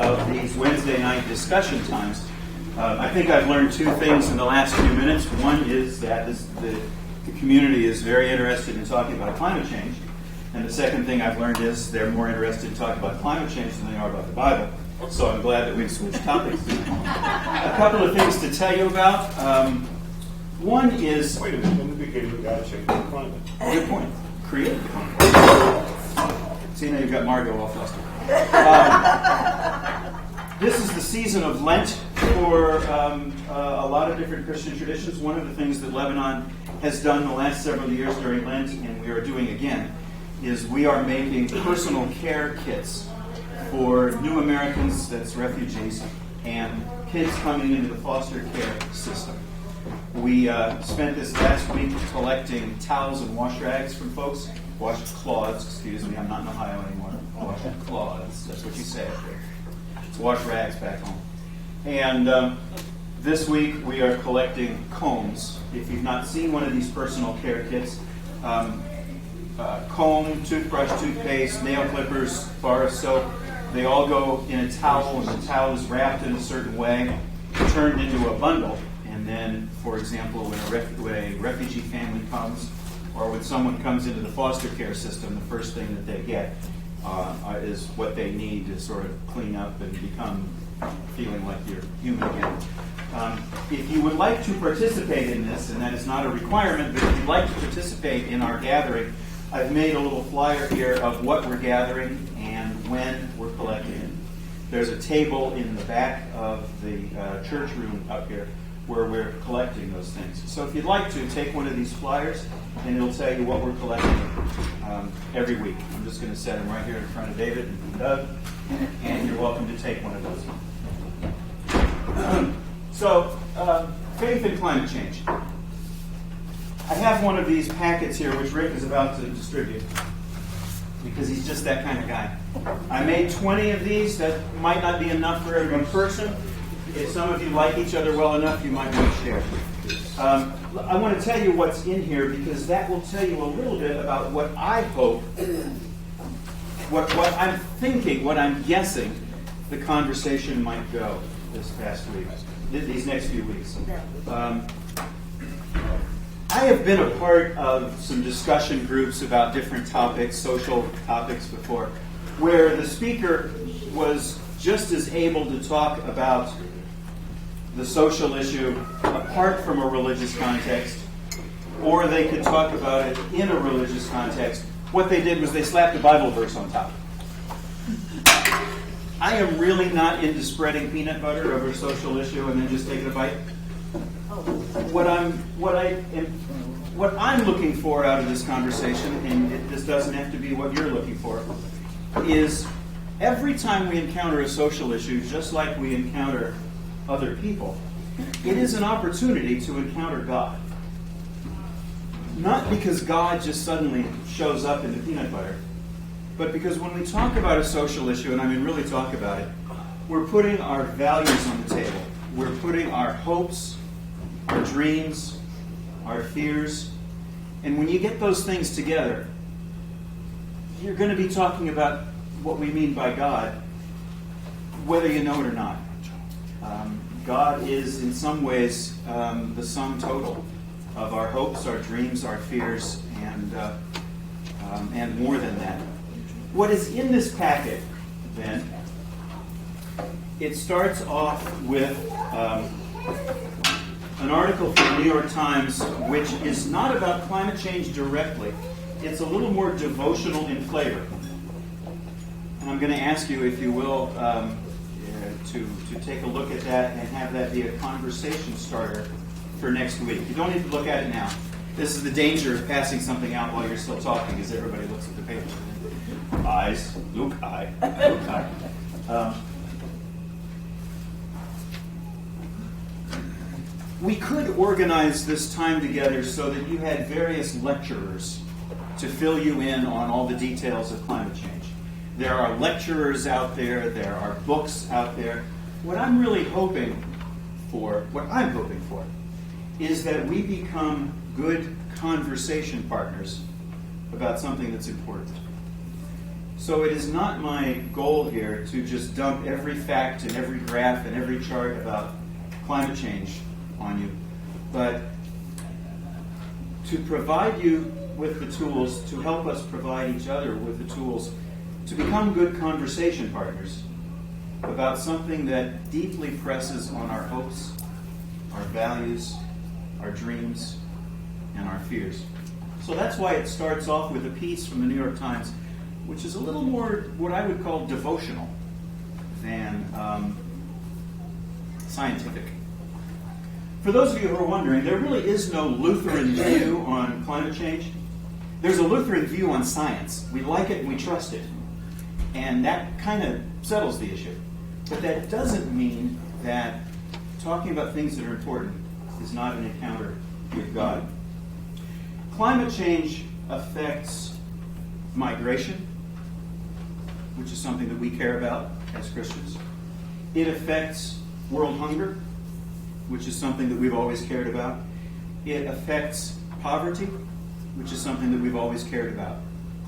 of these Wednesday night discussion times. I think I've learned two things in the last few minutes. One is that the community is very interested in talking about climate change. And the second thing I've learned is they're more interested in talking about climate change than they are about the Bible. So I'm glad that we've switched topics. A couple of things to tell you about. One is... Wait a minute, in the beginning we got to change the climate. Good point. Create the climate. See, now you've got Margot all flustered. This is the season of Lent for a lot of different Christian traditions. One of the things that Lebanon has done the last several years during Lent, and we are doing again, is we are making personal care kits for new Americans, that's refugees, and kids coming into the foster care system. We spent this last week collecting towels and wash rags from folks. Washcloths, excuse me, I'm not in Ohio anymore. Washcloths, that's what you say up there. It's wash rags back home. And this week we are collecting combs. If you've not seen one of these personal care kits, comb, toothbrush, toothpaste, nail clippers, bar of soap, they all go in a towel, and the towel is wrapped in a certain way, turned into a bundle. And then, for example, when a refugee family comes, or when someone comes into the foster care system, the first thing that they get is what they need to sort of clean up and become feeling like you're human again. If you would like to participate in this, and that is not a requirement, but if you'd like to participate in our gathering, I've made a little flyer here of what we're gathering and when we're collecting it. There's a table in the back of the church room up here where we're collecting those things. So if you'd like to, take one of these flyers, and it'll tell you what we're collecting every week. I'm just going to set them right here in front of David and Doug, and you're welcome to take one of those. So, faith and climate change. I have one of these packets here, which Rick is about to distribute, because he's just that kind of guy. I made 20 of these. That might not be enough for every person. If some of you like each other well enough, you might want to share. I want to tell you what's in here, because that will tell you a little bit about what I hope, what I'm thinking, what I'm guessing the conversation might go this past week, these next few weeks. I have been a part of some discussion groups about different topics, social topics before, where the speaker was just as able to talk about the social issue apart from a religious context, or they could talk about it in a religious context. What they did was they slapped a Bible verse on top. I am really not into spreading peanut butter over a social issue and then just taking a bite. What I'm looking for out of this conversation, and this doesn't have to be what you're looking for, is every time we encounter a social issue, just like we encounter other people, it is an opportunity to encounter God. Not because God just suddenly shows up in the peanut butter, but because when we talk about a social issue, and I mean really talk about it, we're putting our values on the table. We're putting our hopes, our dreams, our fears, and when you get those things together, you're going to be talking about what we mean by God, whether you know it or not. God is, in some ways, the sum total of our hopes, our dreams, our fears, and more than that. What is in this packet, then, it starts off with an article from the New York Times, which is not about climate change directly. It's a little more devotional in flavor. And I'm going to ask you, if you will, to take a look at that and have that be a conversation starter for next week. You don't need to look at it now. This is the danger of passing something out while you're still talking, as everybody looks at the paper. Eyes, look, eye, look, eye. We could organize this time together so that you had various lecturers to fill you in on all the details of climate change. There are lecturers out there. There are books out there. What I'm hoping for, is that we become good conversation partners about something that's important. So it is not my goal here to just dump every fact and every graph and every chart about climate change on you, but to provide you with the tools, to help us provide each other with the tools to become good conversation partners about something that deeply presses on our hopes, our values, our dreams, and our fears. So that's why it starts off with a piece from the New York Times, which is a little more what I would call devotional than scientific. For those of you who are wondering, there really is no Lutheran view on climate change. There's a Lutheran view on science. We like it and we trust it. And that kind of settles the issue. But that doesn't mean that talking about things that are important is not an encounter with God. Climate change affects migration, which is something that we care about as Christians. It affects world hunger, which is something that we've always cared about. It affects poverty, which is something that we've always cared about.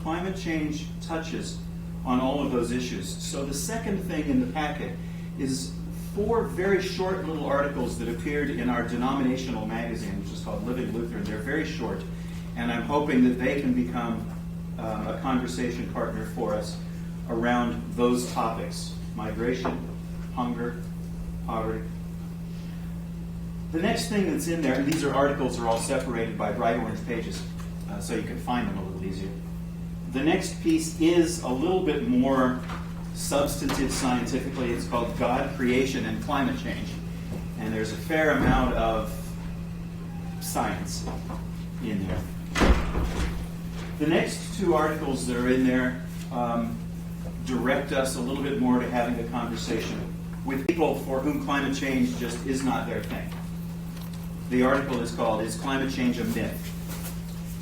Climate change touches on all of those issues. So the second thing in the packet is 4 very short little articles that appeared in our denominational magazine, which is called Living Lutheran. They're very short, and I'm hoping that they can become a conversation partner for us around those topics: migration, hunger, poverty. The next thing that's in there, and these articles are all separated by bright orange pages, so you can find them a little easier. The next piece is a little bit more substantive scientifically. It's called God, Creation, and Climate Change. And there's a fair amount of science in there. The next 2 articles that are in there direct us a little bit more to having a conversation with people for whom climate change just is not their thing. The article is called, "Is Climate Change a Myth?"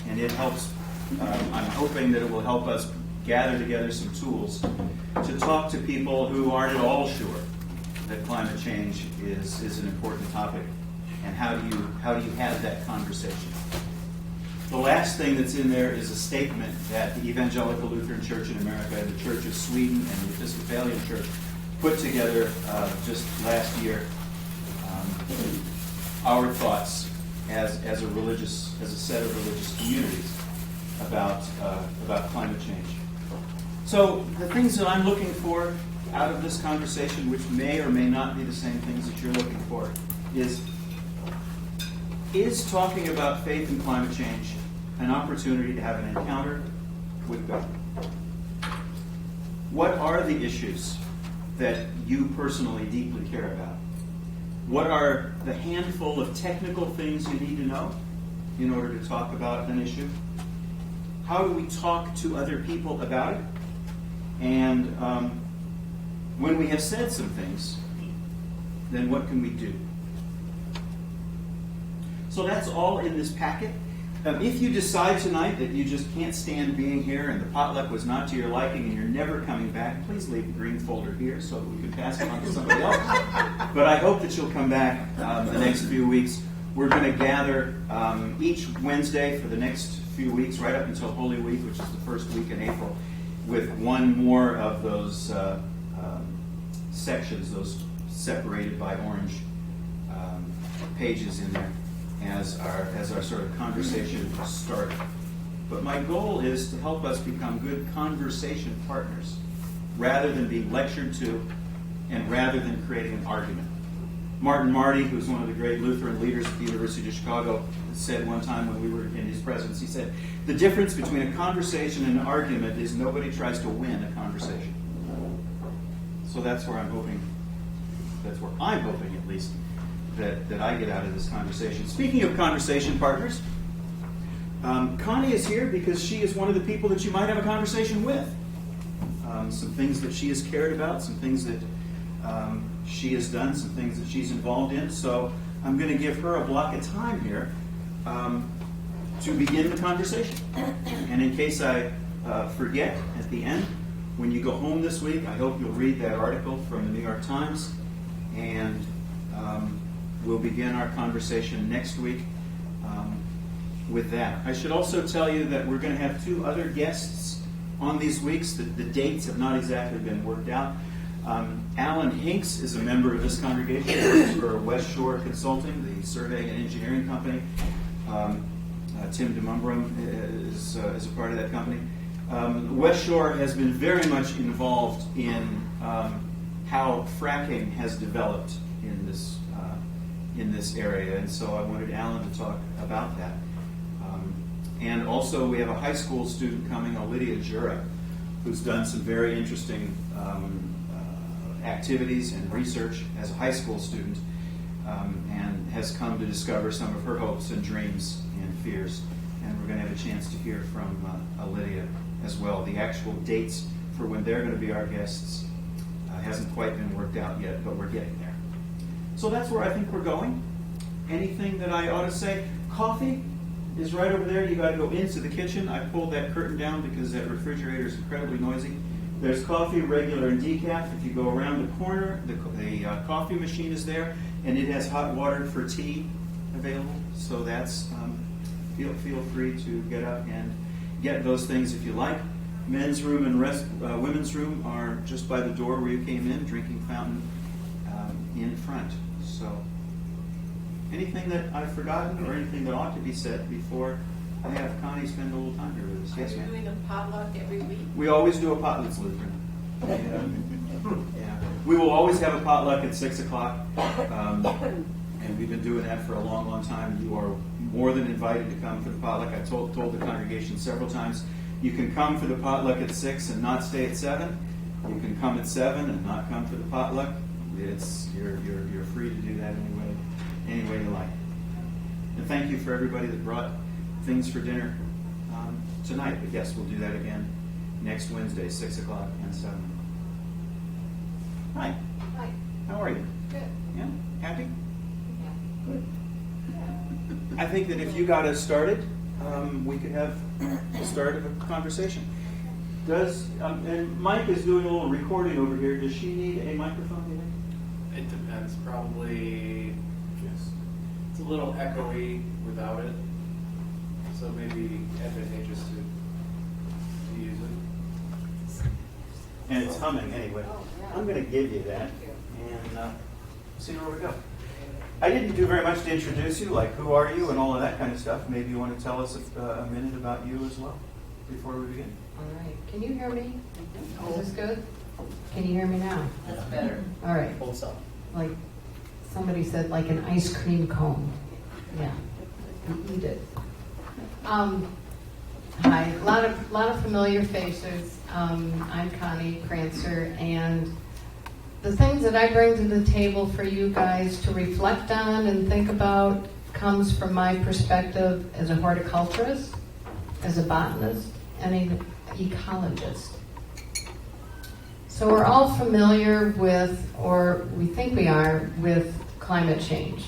And it helps, I'm hoping that it will help us gather together some tools to talk to people who aren't at all sure that climate change is an important topic. And how do you have that conversation? The last thing that's in there is a statement that the Evangelical Lutheran Church in America, the Church of Sweden, and the Episcopalian Church put together just last year. Our thoughts as a set of religious communities about climate change. So the things that I'm looking for out of this conversation, which may or may not be the same things that you're looking for, is talking about faith and climate change an opportunity to have an encounter with God? What are the issues that you personally deeply care about? What are the handful of technical things you need to know in order to talk about an issue? How do we talk to other people about it? And when we have said some things, then what can we do? So that's all in this packet. If you decide tonight that you just can't stand being here and the potluck was not to your liking and you're never coming back, please leave the green folder here so that we can pass it on to somebody else. But I hope that you'll come back the next few weeks. We're going to gather each Wednesday for the next few weeks, right up until Holy Week, which is the first week in April, with one more of those sections, those separated by orange pages in there, as our sort of conversation starter. But my goal is to help us become good conversation partners, rather than being lectured to, and rather than creating an argument. Martin Marty, who's one of the great Lutheran leaders at the University of Chicago, said one time when we were in his presence, he said, "The difference between a conversation and an argument is nobody tries to win a conversation." So that's where I'm hoping at least, that I get out of this conversation. Speaking of conversation partners, Connie is here because she is one of the people that you might have a conversation with. Some things that she has cared about, some things that she has done, some things that she's involved in. So I'm going to give her a block of time here to begin the conversation. And in case I forget at the end, when you go home this week, I hope you'll read that article from the New York Times, and we'll begin our conversation next week with that. I should also tell you that we're going to have 2 other guests on these weeks. The dates have not exactly been worked out. Alan Hinks is a member of this congregation. He works for West Shore Consulting, the surveying and engineering company. Tim DeMumbrum is a part of that company. West Shore has been very much involved in how fracking has developed in this area, and so I wanted Alan to talk about that. And also, we have a high school student coming, Lydia Jura, who's done some very interesting activities and research as a high school student, and has come to discover some of her hopes and dreams and fears. And we're going to have a chance to hear from Lydia as well. The actual dates for when they're going to be our guests hasn't quite been worked out yet, but we're getting there. So that's where I think we're going. Anything that I ought to say? Coffee is right over there. You got to go into the kitchen. I pulled that curtain down because that refrigerator is incredibly noisy. There's coffee, regular and decaf. If you go around the corner, the coffee machine is there, and it has hot water for tea available. So that's feel free to get up and get those things if you like. Men's room and women's room are just by the door where you came in. Drinking fountain in front. So, anything that I've forgotten or anything that ought to be said before I have Connie spend a little time here with us? Yes, ma'am. Are you doing a potluck every week? We always do a potluck, Lutheran. Yeah. We will always have a potluck at 6 o'clock, and we've been doing that for a long, long time. You are more than invited to come for the potluck. I told the congregation several times, you can come for the potluck at 6 and not stay at 7. You can come at 7 and not come for the potluck. You're free to do that any way you like. And thank you for everybody that brought things for dinner tonight. But yes, we'll do that again next Wednesday, 6 o'clock and 7. Hi. Hi. How are you? Good. Yeah? Happy? Yeah. Good. I think that if you got us started, we could have the start of a conversation. And Mike is doing a little recording over here. Does she need a microphone, do you think? It depends. Probably, yes. It's a little echoey without it, so maybe advantageous to use it. And it's humming anyway. Oh, yeah. I'm going to give you that and see where we go. I didn't do very much to introduce you, like who are you and all of that kind of stuff. Maybe you want to tell us a minute about you as well before we begin. All right. Can you hear me? Is this good? Can you hear me now? That's better. All right. Hold up. Like somebody said, like an ice cream cone. Yeah. You eat it. Hi. A lot of familiar faces. I'm Connie Krancer, and the things that I bring to the table for you guys to reflect on and think about comes from my perspective as a horticulturist, as a botanist, and an ecologist. So we're all familiar with, or we think we are, with climate change.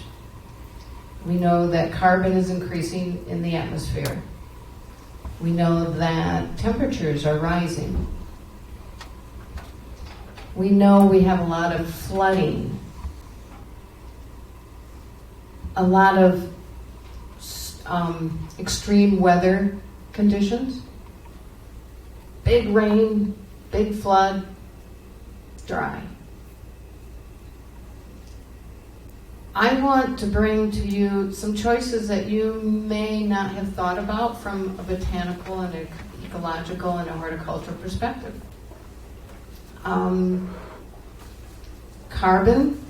We know that carbon is increasing in the atmosphere. We know that temperatures are rising. We know we have a lot of flooding, a lot of extreme weather conditions, big rain, big flood, dry. I want to bring to you some choices that you may not have thought about from a botanical and ecological and a horticultural perspective. Carbon,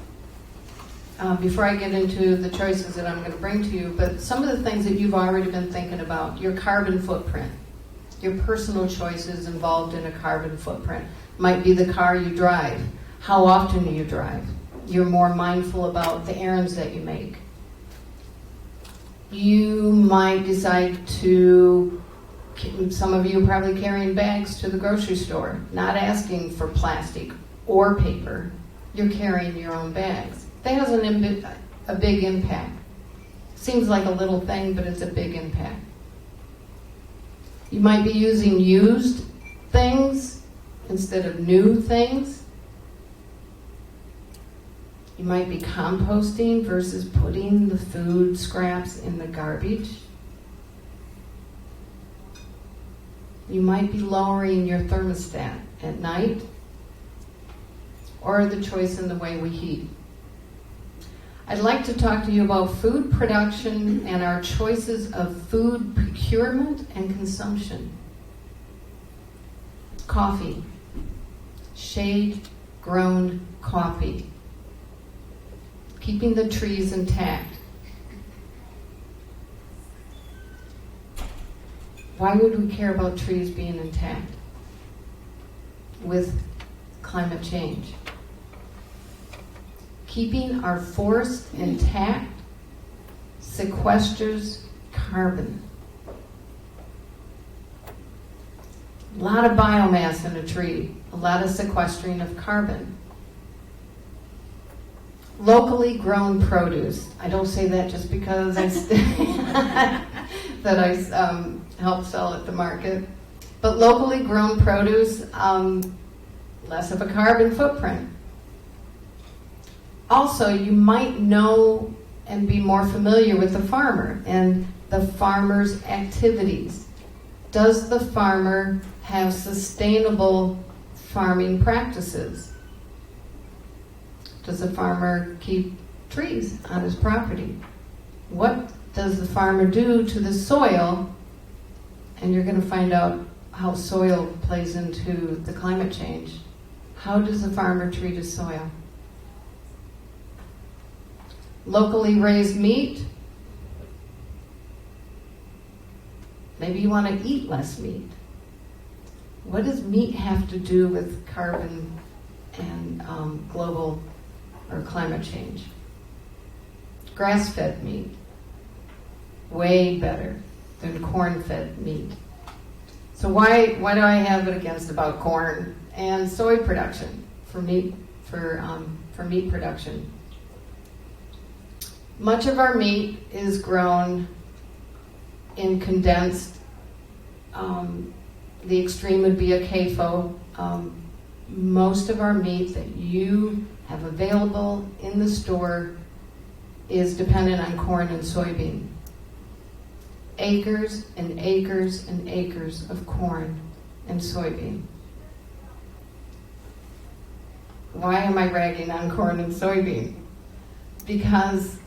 before I get into the choices that I'm going to bring to you, but some of the things that you've already been thinking about, your carbon footprint, your personal choices involved in a carbon footprint. Might be the car you drive. How often do you drive? You're more mindful about the errands that you make. You might decide to, some of you are probably carrying bags to the grocery store, not asking for plastic or paper. You're carrying your own bags. That has a big impact. Seems like a little thing, but it's a big impact. You might be using used things instead of new things. You might be composting versus putting the food scraps in the garbage. you might be lowering your thermostat at night, or the choice in the way we heat. I'd like to talk to you about food production and our choices of food procurement and consumption. Coffee, shade-grown coffee, keeping the trees intact. Why would we care about trees being intact with climate change? Keeping our forest intact sequesters carbon. A lot of biomass in a tree, a lot of sequestering of carbon. Locally grown produce. I don't say that just because I help sell at the market. But locally grown produce, less of a carbon footprint. Also, you might know and be more familiar with the farmer and the farmer's activities. Does the farmer have sustainable farming practices? Does the farmer keep trees on his property? What does the farmer do to the soil? And you're going to find out how soil plays into the climate change. How does the farmer treat his soil? Locally raised meat. Maybe you want to eat less meat. What does meat have to do with carbon and global or climate change? Grass-fed meat. Way better than corn-fed meat. So why do I have it against about corn and soy production for meat production? Much of our meat is grown in condensed. The extreme would be a CAFO. Most of our meat that you have available in the store is dependent on corn and soybean. Acres and acres and acres of corn and soybean. Why am I ragging on corn and soybean? Because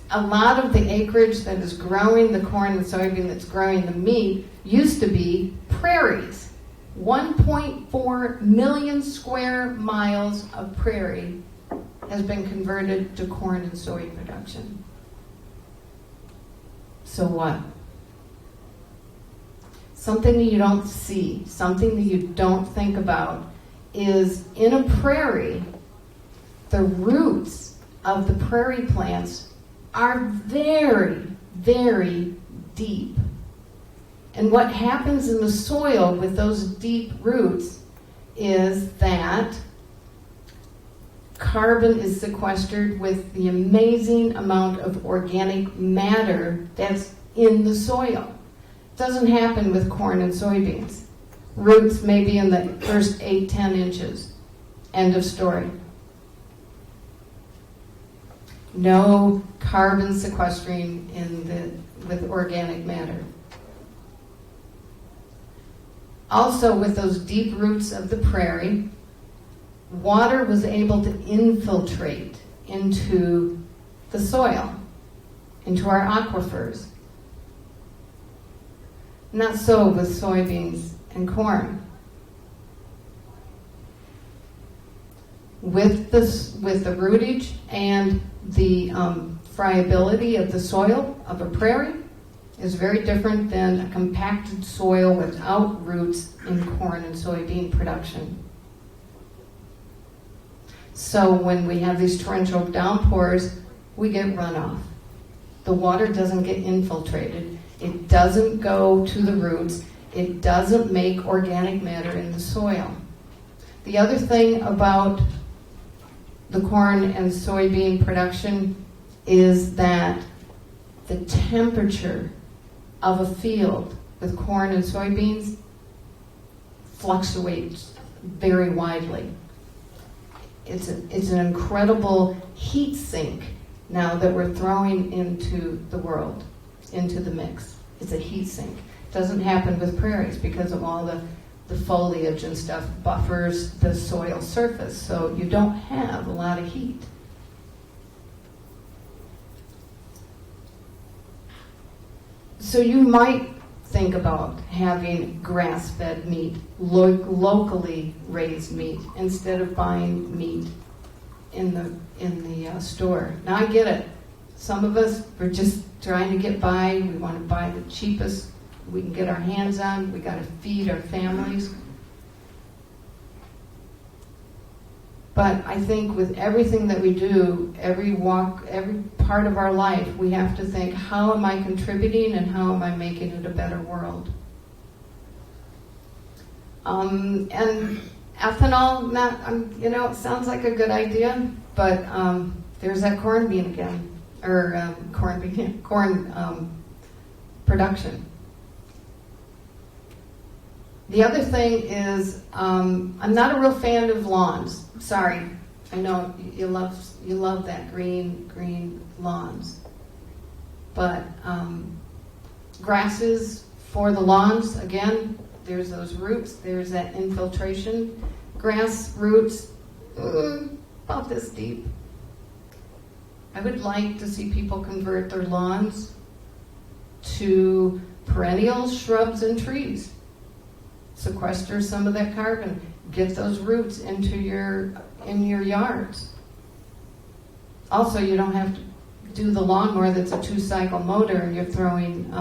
a lot of the acreage that is growing the corn and soybean that's growing the meat used to be prairies. 1.4 million square miles of prairie has been converted to corn and soy production. So what? Something that you don't see, something that you don't think about is in a prairie, the roots of the prairie plants are very, very deep. And what happens in the soil with those deep roots is that carbon is sequestered with the amazing amount of organic matter that's in the soil. It doesn't happen with corn and soybeans. Roots may be in the first 8-10 inches. End of story. No carbon sequestering with organic matter. Also, with those deep roots of the prairie, water was able to infiltrate into the soil, into our aquifers. Not so with soybeans and corn. With the rootage and the friability of the soil of a prairie is very different than a compacted soil without roots in corn and soybean production. So when we have these torrential downpours, we get runoff. The water doesn't get infiltrated. It doesn't go to the roots. It doesn't make organic matter in the soil. The other thing about the corn and soybean production is that the temperature of a field with corn and soybeans fluctuates very widely. It's an incredible heat sink now that we're throwing into the world, into the mix. It's a heat sink. Doesn't happen with prairies because of all the foliage and stuff buffers the soil surface, so you don't have a lot of heat. So you might think about having grass-fed meat, locally raised meat, instead of buying meat in the store. Now I get it. Some of us are just trying to get by. We want to buy the cheapest we can get our hands on. We got to feed our families. But I think with everything that we do, every walk, every part of our life, we have to think, how am I contributing and how am I making it a better world? And ethanol, it sounds like a good idea, but there's that corn bean again, or corn production. The other thing is, I'm not a real fan of lawns. Sorry, I know you love that green lawns, but grasses for the lawns. Again, there's those roots. There's that infiltration. Grass roots about this deep. I would like to see people convert their lawns to perennial shrubs and trees. Sequester some of that carbon. Get those roots in your yards. Also, you don't have to do the lawnmower that's a 2-cycle motor and you're throwing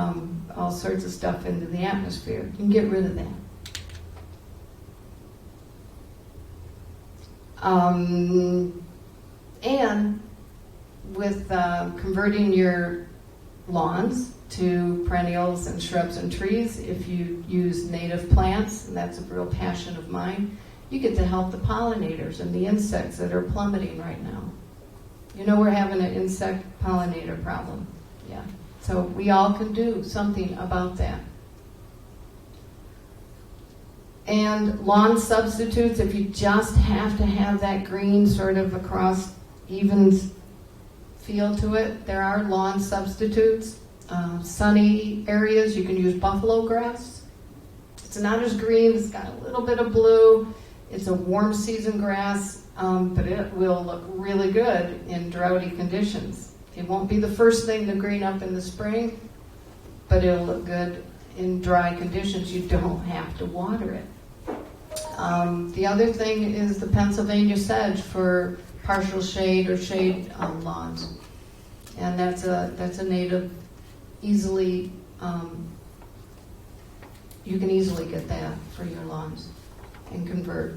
all sorts of stuff into the atmosphere. You can get rid of that. And with converting your lawns to perennials and shrubs and trees, if you use native plants, and that's a real passion of mine, you get to help the pollinators and the insects that are plummeting right now. You know, we're having an insect pollinator problem. Yeah. So we all can do something about that. And lawn substitutes, if you just have to have that green sort of across even feel to it, there are lawn substitutes. Sunny areas, you can use buffalo grass. It's not as green, it's got a little bit of blue. It's a warm season grass, but it will look really good in droughty conditions. It won't be the first thing to green up in the spring, but it'll look good in dry conditions. You don't have to water it. The other thing is the Pennsylvania sedge for partial shade or shade lawns. And that's a native, easily, you can easily get that for your lawns and convert.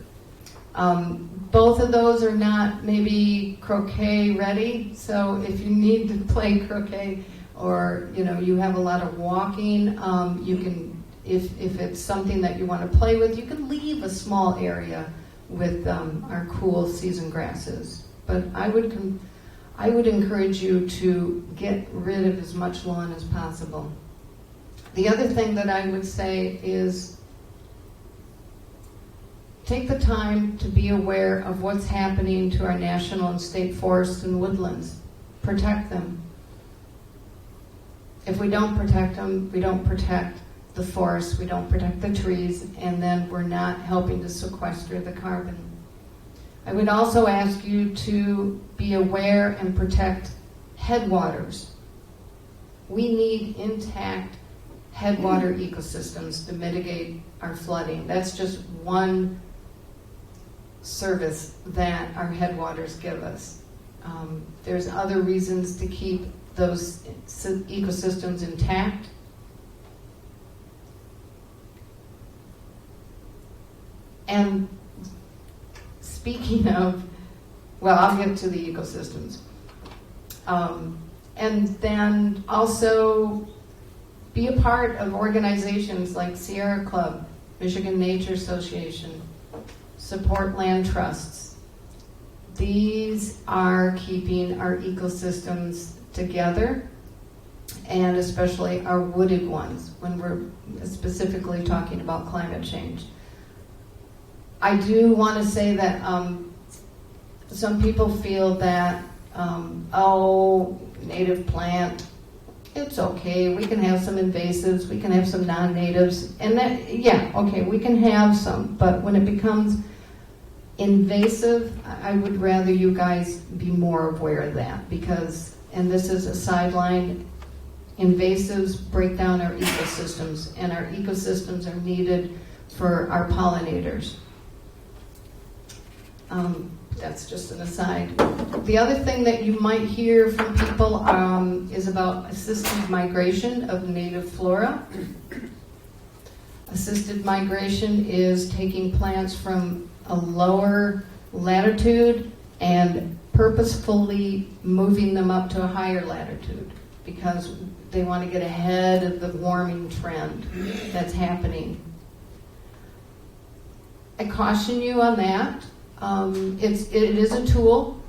Both of those are not maybe croquet ready, so if you need to play croquet or you have a lot of walking, you can, if it's something that you want to play with, you can leave a small area with our cool season grasses. But I would encourage you to get rid of as much lawn as possible. The other thing that I would say is take the time to be aware of what's happening to our national and state forests and woodlands. Protect them. If we don't protect them, we don't protect the forests, we don't protect the trees, and then we're not helping to sequester the carbon. I would also ask you to be aware and protect headwaters. We need intact headwater ecosystems to mitigate our flooding. That's just one service that our headwaters give us. There's other reasons to keep those ecosystems intact. And speaking of, well, I'll get to the ecosystems. And then also be a part of organizations like Sierra Club, Michigan Nature Association, support land trusts. These are keeping our ecosystems together, and especially our wooded ones when we're specifically talking about climate change. I do want to say that some people feel that, native plant, it's okay. We can have some invasives, we can have some non-natives, and that, yeah, okay, we can have some, but when it becomes invasive, I would rather you guys be more aware of that, because, and this is a sideline, invasives break down our ecosystems, and our ecosystems are needed for our pollinators. That's just an aside. The other thing that you might hear from people is about assisted migration of native flora. Assisted migration is taking plants from a lower latitude and purposefully moving them up to a higher latitude because they want to get ahead of the warming trend that's happening. I caution you on that. It is a tool.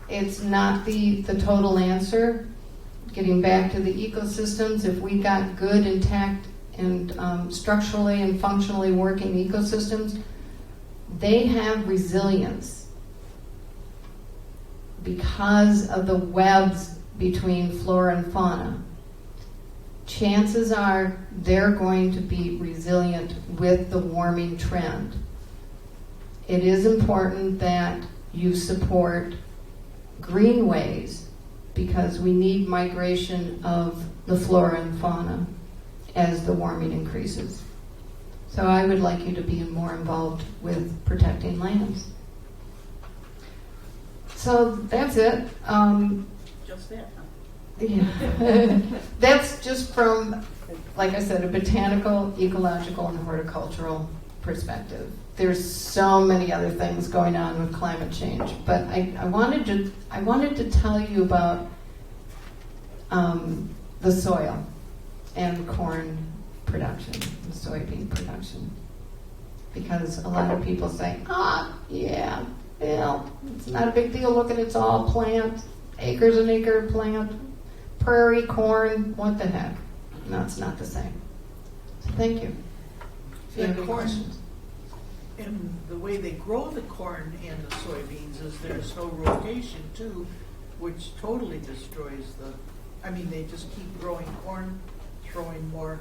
It's not the total answer. Getting back to the ecosystems, if we got good, intact, and structurally and functionally working ecosystems, they have resilience because of the webs between flora and fauna. Chances are they're going to be resilient with the warming trend. It is important that you support greenways because we need migration of the flora and fauna as the warming increases. So I would like you to be more involved with protecting lands. So that's it. Just that, huh? Yeah. That's just from, like I said, a botanical, ecological, and horticultural perspective. There's so many other things going on with climate change, but I wanted to tell you about the soil and corn production and soybean production, because a lot of people say, yeah, well, it's not a big deal. Look at it's all plant, acres and acre plant, prairie corn. What the heck? No, it's not the same. So thank you. If you have any questions. And the way they grow the corn and the soybeans is there's no rotation too, which totally destroys they just keep growing corn, throwing more.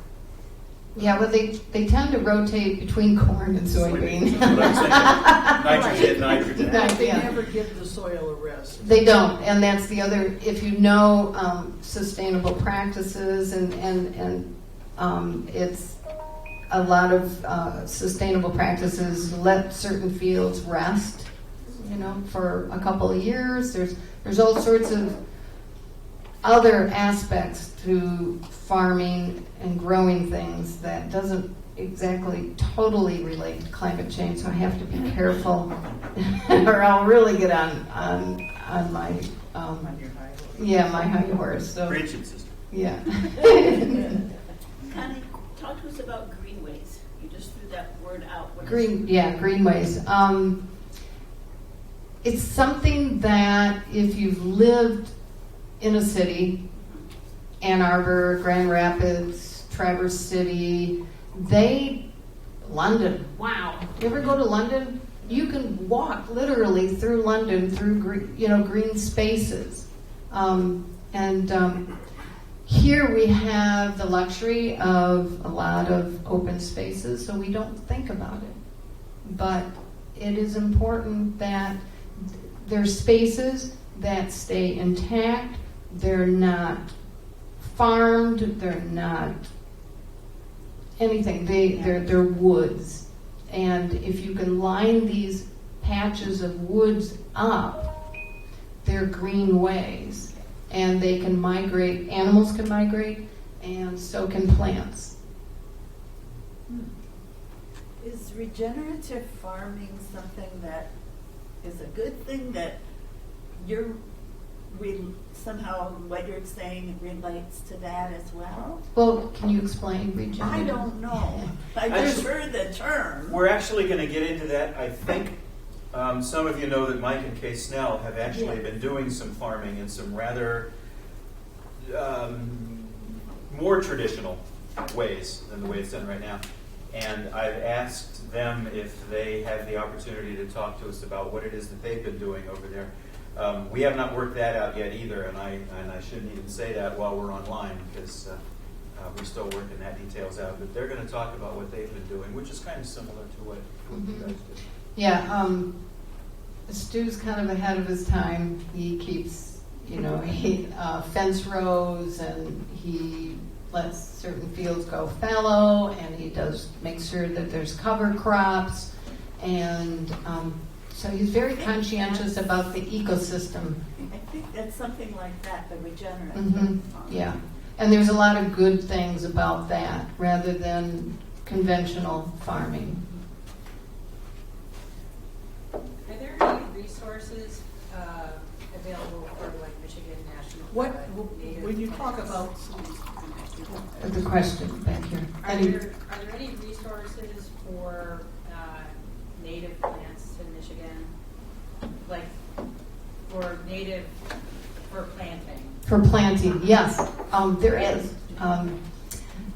Yeah, well, they tend to rotate between corn and soybean. That's what I'm saying. Nitrogen. They Yeah. never give the soil a rest. They don't, and that's the other. If you know sustainable practices, and it's a lot of sustainable practices let certain fields rest, for a couple of years. There's all sorts of other aspects to farming and growing things that doesn't exactly totally relate to climate change. So I have to be careful, or I'll really get on my On your high horse. my high horse. So Preaching sister. yeah. Connie, talk to us about greenways. You just threw that word out. What is Greenways. It's something that if you've lived in a city, Ann Arbor, Grand Rapids, Traverse City, London. Wow. You ever go to London? You can walk literally through London through green spaces. Here we have the luxury of a lot of open spaces, so we don't think about it. But it is important that there's spaces that stay intact. They're not farmed. They're not anything. They're woods. And if you can line these patches of woods up, they're greenways. And they can migrate, animals can migrate, and so can plants. Is regenerative farming something that is a good thing that somehow what you're saying relates to that as well? Well, can you explain regenerative? I don't know. I just heard the term. We're actually going to get into that, I think. Some of you know that Mike and Kay Snell have actually been doing some farming in some rather more traditional ways than the way it's done right now. And I've asked them if they have the opportunity to talk to us about what it is that they've been doing over there. We have not worked that out yet either, and I shouldn't even say that while we're online, because we're still working that details out. But they're going to talk about what they've been doing, which is kind of similar to what you guys did. Yeah, Stu's kind of ahead of his time. He keeps, fence rows, and he lets certain fields go fallow, and he does make sure that there's cover crops, and so he's very conscientious about the ecosystem. I think that's something like that, the regenerative. Mhm, yeah, and there's a lot of good things about that rather than conventional farming. Are there any resources available for like Michigan National? Native When you talk plants? about, The question back here. Are there any resources for native plants in Michigan, like for planting? For planting, yes, there is.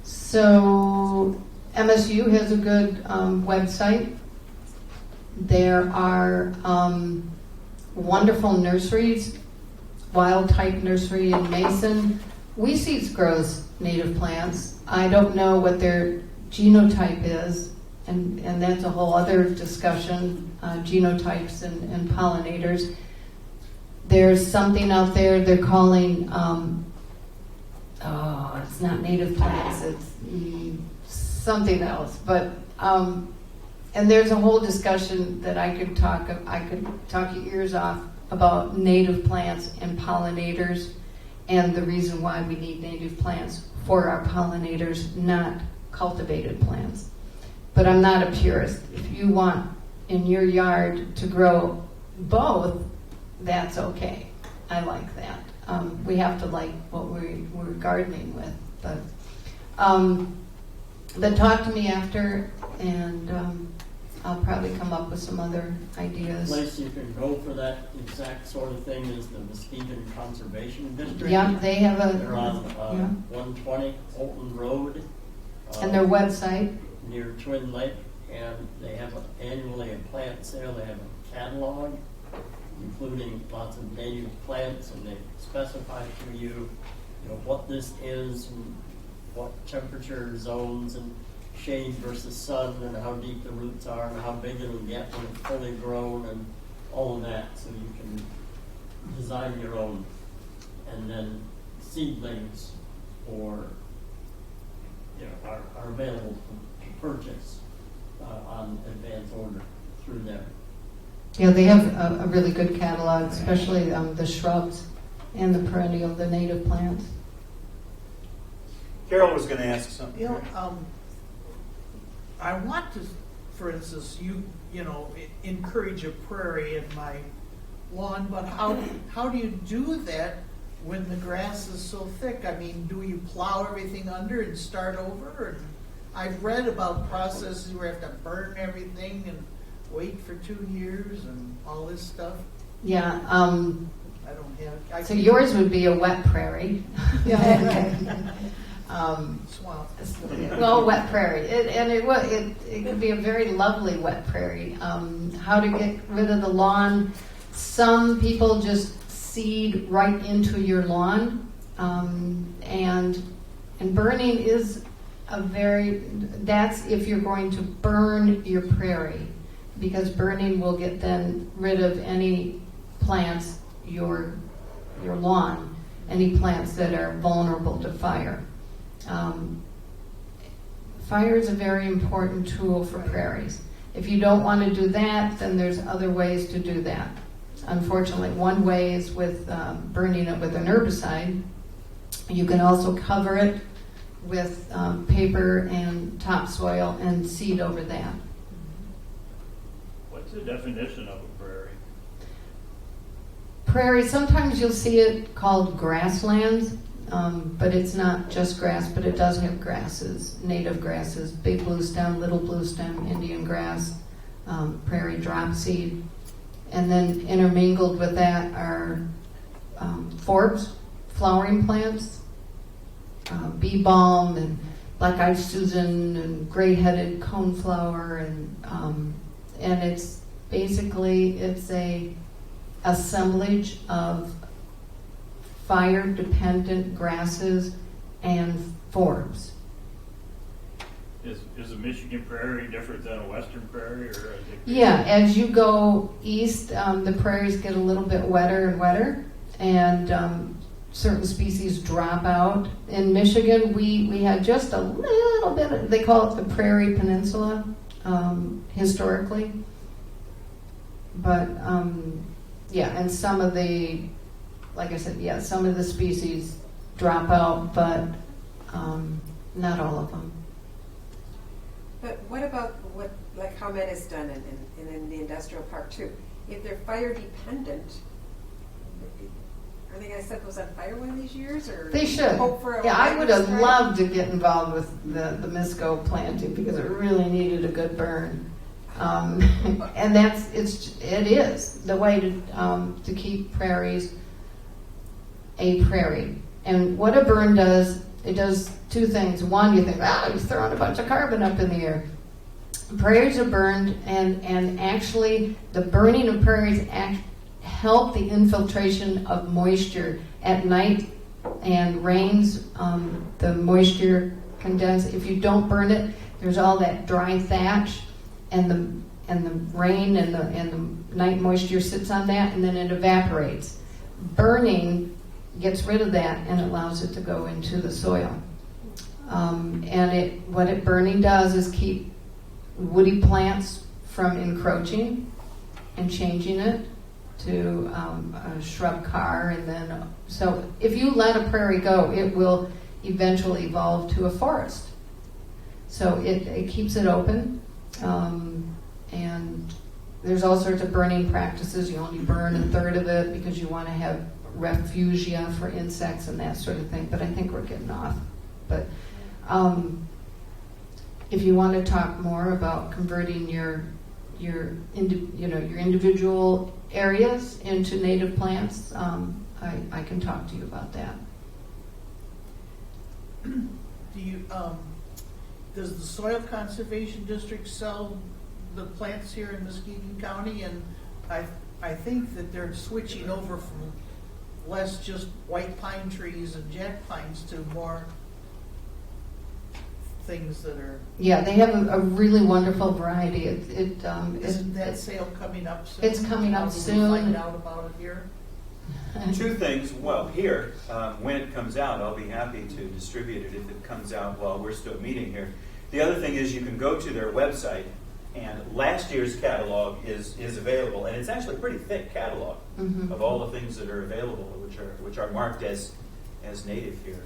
So MSU has a good website. There are wonderful nurseries, Wild Type Nursery in Mason. WeSeeds grows native plants. I don't know what their genotype is, and that's a whole other discussion, genotypes and pollinators. There's something out there they're calling, it's not native plants, it's something else. But, and there's a whole discussion that I could talk your ears off about native plants and pollinators and the reason why we need native plants for our pollinators, not cultivated plants. But I'm not a purist. If you want in your yard to grow both, that's okay. I like that. We have to like what we're gardening with. But talk to me after, and I'll probably come up with some other ideas. Place you can go for that exact sort of thing is the Muskegon Conservation District. Yeah, they have They're on 120 Holton Road. and their website. Near Twin Lake, and they have annually a plant sale. They have a catalog, including lots of native plants, and they specify for you, what this is, and what temperature zones, and shade versus sun, and how deep the roots are, and how big it'll get when it's fully grown, and all of that, so you can design your own. And then seedlings are available to purchase on advance order through them. Yeah, they have a really good catalog, especially the shrubs and the perennial, the native plants. Carol was going to ask something. I want to, for instance, encourage a prairie in my lawn, but how do you do that when the grass is so thick? I mean, do you plow everything under and start over? And I've read about processes where you have to burn everything and wait for 2 years and all this stuff. Yeah. I don't have. So yours would be a wet prairie. Swamp. Well, wet prairie, it could be a very lovely wet prairie. How to get rid of the lawn? Some people just seed right into your lawn, and burning is that's if you're going to burn your prairie, because burning will get then rid of any plants, your lawn, any plants that are vulnerable to fire. Fire is a very important tool for prairies. If you don't want to do that, then there's other ways to do that. Unfortunately, one way is with burning it with an herbicide. You can also cover it with paper and topsoil and seed over that. What's the definition of a prairie? Prairie, sometimes you'll see it called grasslands, but it's not just grass, but it does have grasses, native grasses, big blue stem, little blue stem, Indian grass, prairie dropseed. And then intermingled with that are forbs, flowering plants, bee balm, and black-eyed Susan, and gray-headed coneflower, and it's basically assemblage of fire-dependent grasses and forbs. Is a Michigan prairie different than a western prairie, or? Yeah, as you go east, the prairies get a little bit wetter and wetter, and certain species drop out. In Michigan, we had just a little bit, they call it the Prairie Peninsula, historically. But, yeah, and some of the, like I said, yeah, some of the species drop out, but not all of them. But what about like how Met is done in the industrial park too? If they're fire dependent, are they going to set those on fire one of these years, or They should. hope for a Yeah, I lightning would have strike? loved to get involved with the Misco planting because it really needed a good burn. And it is the way to keep prairies a prairie. And what a burn does, it does two things. One, you think, he's throwing a bunch of carbon up in the air. Prairies are burned, and actually the burning of prairies help the infiltration of moisture at night, and rains, the moisture condenses. If you don't burn it, there's all that dry thatch, and the rain and the night moisture sits on that, and then it evaporates. Burning gets rid of that and allows it to go into the soil. And what burning does is keep woody plants from encroaching and changing it to a shrub car, and then so if you let a prairie go, it will eventually evolve to a forest. So it keeps it open, and there's all sorts of burning practices. You only burn a third of it because you want to have refugia for insects and that sort of thing. But I think we're getting off. But if you want to talk more about converting your individual areas into native plants, I can talk to you about that. Do you, does the Soil Conservation District sell the plants here in Muskegon County? And I think that they're switching over from less just white pine trees and jack pines to more things that are. Yeah, they have a really wonderful variety. Isn't that sale coming up soon? It's coming up How do we soon. find out about it here? Two things. Well, here, when it comes out, I'll be happy to distribute it if it comes out while we're still meeting here. The other thing is you can go to their website, and last year's catalog is available, and it's actually a pretty thick catalog of all the things that are available, which are marked as native here.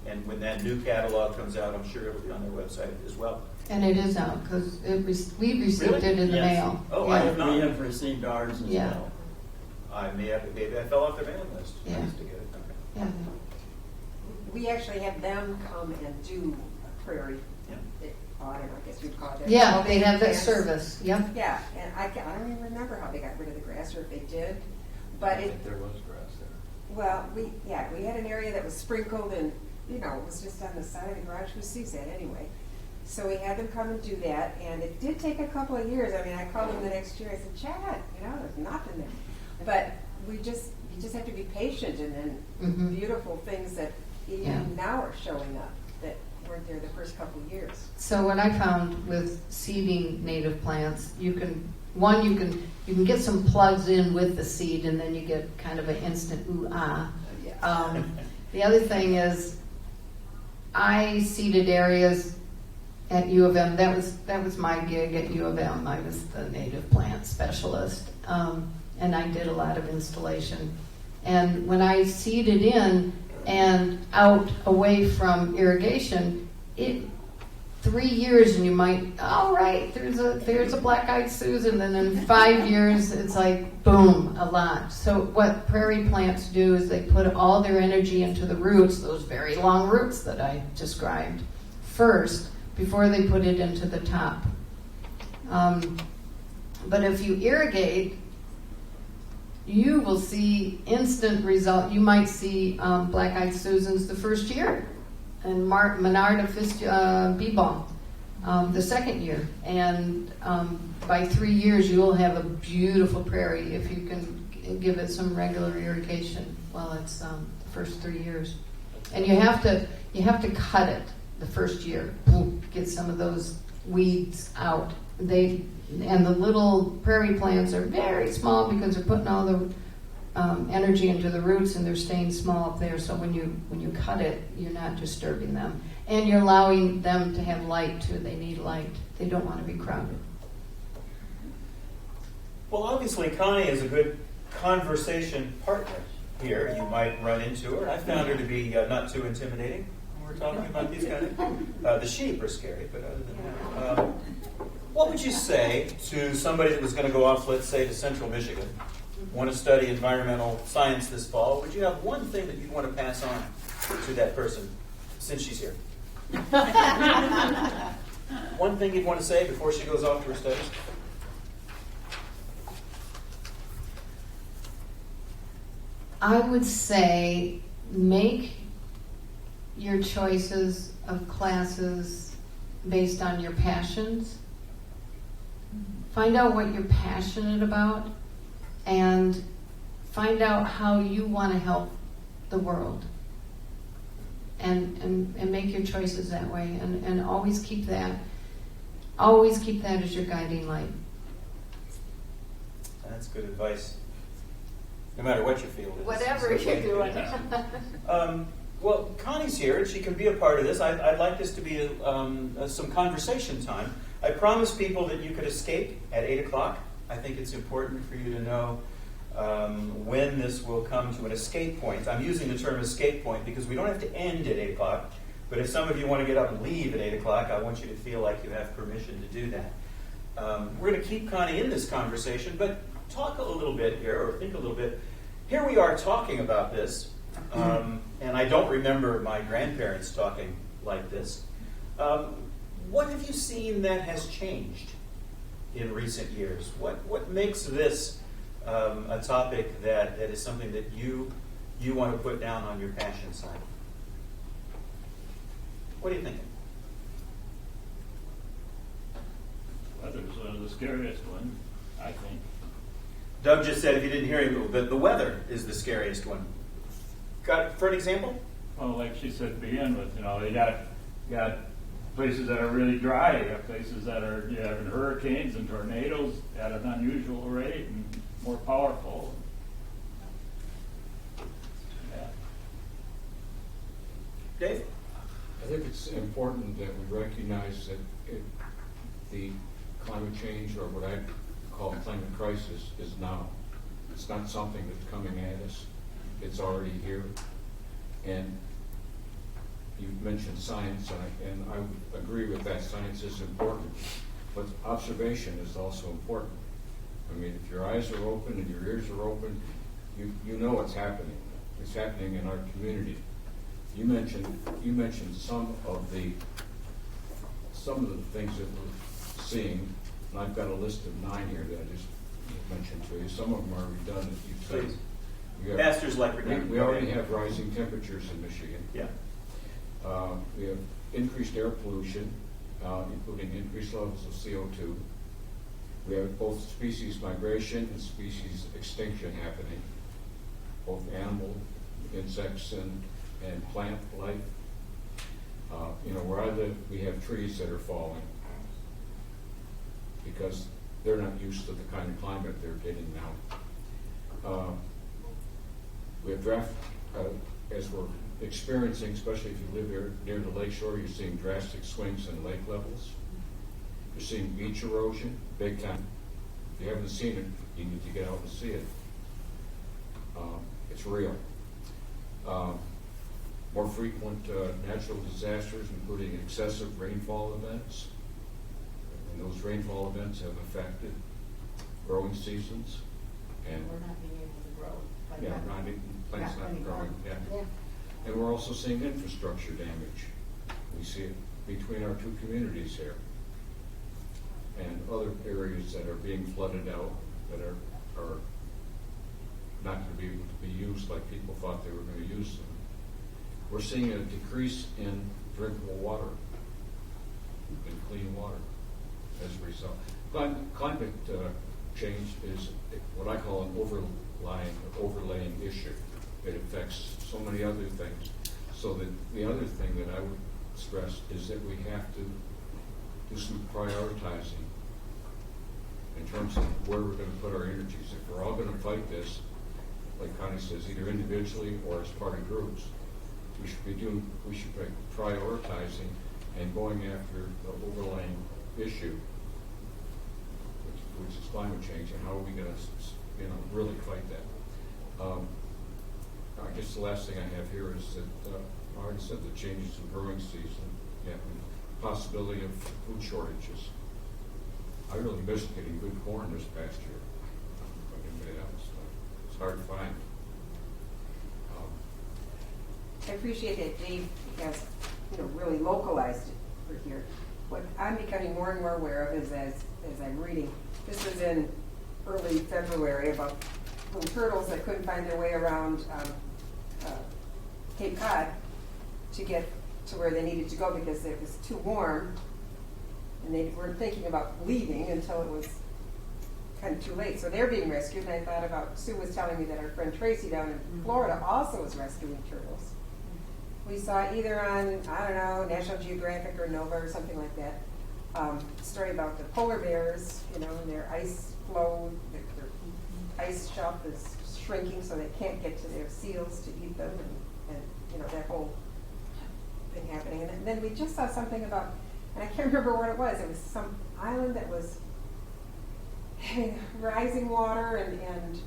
And when that new catalog comes out, I'm sure it'll be on their website as well. And it is out because we received Really? it in the Yes. mail. Oh, yeah. I have not. We have received ours as Yeah. well. Maybe I fell off their mailing list. I Yeah. used to get it. Okay. Yeah. We actually had them come and do a prairie. Yeah. I don't know, I guess you'd call it. Yeah, all they native have that plants. service. Yep. Yeah, and I don't even remember how they got rid of the grass or if they did, but There was grass there. well, we had an area that was sprinkled and, it was just on the side of the garage with CSAT anyway. So we had them come and do that, and it did take a couple of years. I mean, I called them the next year, I said, Chad, there's nothing there. But you just have to be patient, and then beautiful things that even now are showing up that weren't there the first couple of years. So what I found with seeding native plants, you can get some plugs in with the seed, and then you get kind of an instant ooh-ah. Yeah. The other thing is, I seeded areas at U of M. That was my gig at U of M. I was the native plant specialist, and I did a lot of installation. And when I seeded in and out away from irrigation, 3 years and you might, all right, there's a black-eyed Susan, and then in 5 years it's like boom, a lot. So what prairie plants do is they put all their energy into the roots, those very long roots that I described, first before they put it into the top. But if you irrigate, you will see instant result. You might see black-eyed Susans the first year, and Monarda Bebom the second year. And by 3 years, you will have a beautiful prairie if you can give it some regular irrigation while it's the first 3 years. And you have to cut it the first year, get some of those weeds out. And the little prairie plants are very small because they're putting all the energy into the roots and they're staying small up there. So when you cut it, you're not disturbing them, and you're allowing them to have light too. They need light. They don't want to be crowded. Well, obviously, Connie is a good conversation partner here. You might run into her. I found her to be not too intimidating when we're talking about these kind of things. The sheep are scary, but other than that. What would you say to somebody that was going to go off, let's say, to Central Michigan, want to study environmental science this fall? Would you have one thing that you'd want to pass on to that person since she's here? One thing you'd want to say before she goes off to her studies? I would say make your choices of classes based on your passions. Find out what you're passionate about and find out how you want to help the world. And make your choices that way, and always keep that as your guiding light. That's good advice. No matter what your field is. Whatever you're doing. Well, Connie's here, and she can be a part of this. I'd like this to be some conversation time. I promised people that you could escape at 8 o'clock. I think it's important for you to know when this will come to an escape point. I'm using the term escape point because we don't have to end at 8 o'clock. But if some of you want to get up and leave at 8 o'clock, I want you to feel like you have permission to do that. We're going to keep Connie in this conversation, but talk a little bit here, or think a little bit. Here we are talking about this, and I don't remember my grandparents talking like this. What have you seen that has changed in recent years? What makes this a topic that is something that you want to put down on your passion side? What are you thinking? Weather's one of the scariest one, I think. Doug just said, if you didn't hear him, the weather is the scariest one. Got it for an example? Well, like she said to begin with, you got places that are really dry, you got places that are having hurricanes and tornadoes at an unusual rate and more powerful. Yeah. Dave? I think it's important that we recognize that the climate change, or what I call climate crisis, is now. It's not something that's coming at us. It's already here. And you mentioned science, and I would agree with that. Science is important, but observation is also important. I mean, if your eyes are open and your ears are open, you know what's happening. It's happening in our community. You mentioned some of the things that we're seeing, and I've got a list of 9 here that I just mentioned to you. Some of them are redundant. Please. Pastors like redundant. We already have rising temperatures in Michigan. Yeah. We have increased air pollution, including increased levels of CO2. We have both species migration and species extinction happening, both animal, insects, and plant life. Where I live, we have trees that are falling because they're not used to the kind of climate they're getting now. We have draft, as we're experiencing, especially if you live here near the lakeshore, you're seeing drastic swings in lake levels. You're seeing beach erosion, big time. If you haven't seen it, you need to get out and see it. It's real. More frequent natural disasters, including excessive rainfall events. And those rainfall events have affected growing seasons. And We're not being able to grow. Like yeah, that. plants not growing. Yeah. And we're also seeing infrastructure damage. We see it between our two communities here. And other areas that are being flooded out that are not going to be able to be used like people thought they were going to use them. We're seeing a decrease in drinkable water, in clean water, as a result. Climate change is what I call an overlaying issue. It affects so many other things. So that the other thing that I would stress is that we have to do some prioritizing in terms of where we're going to put our energies. If we're all going to fight this, like Connie says, either individually or as part of groups, we should be prioritizing and going after the overlaying issue, which is climate change, and how are we going to, really fight that. I guess the last thing I have here is that I already said the changes in growing season, possibility of food shortages. I really missed getting good corn this past year. Like anybody else, it's hard to find. I appreciate that Dave has, really localized it for here. What I'm becoming more and more aware of is as I'm reading, this was in early February about little turtles that couldn't find their way around Cape Cod to get to where they needed to go because it was too warm, and they weren't thinking about leaving until it was kind of too late. So they're being rescued, and I thought about, Sue was telling me that our friend Tracy down in Florida also is rescuing turtles. We saw either on, I don't know, National Geographic or Nova or something like that, story about the polar bears, and their ice flow, their ice shelf is shrinking so they can't get to their seals to eat them, and that whole thing happening. And then we just saw something about, and I can't remember what it was some island that was having rising water, and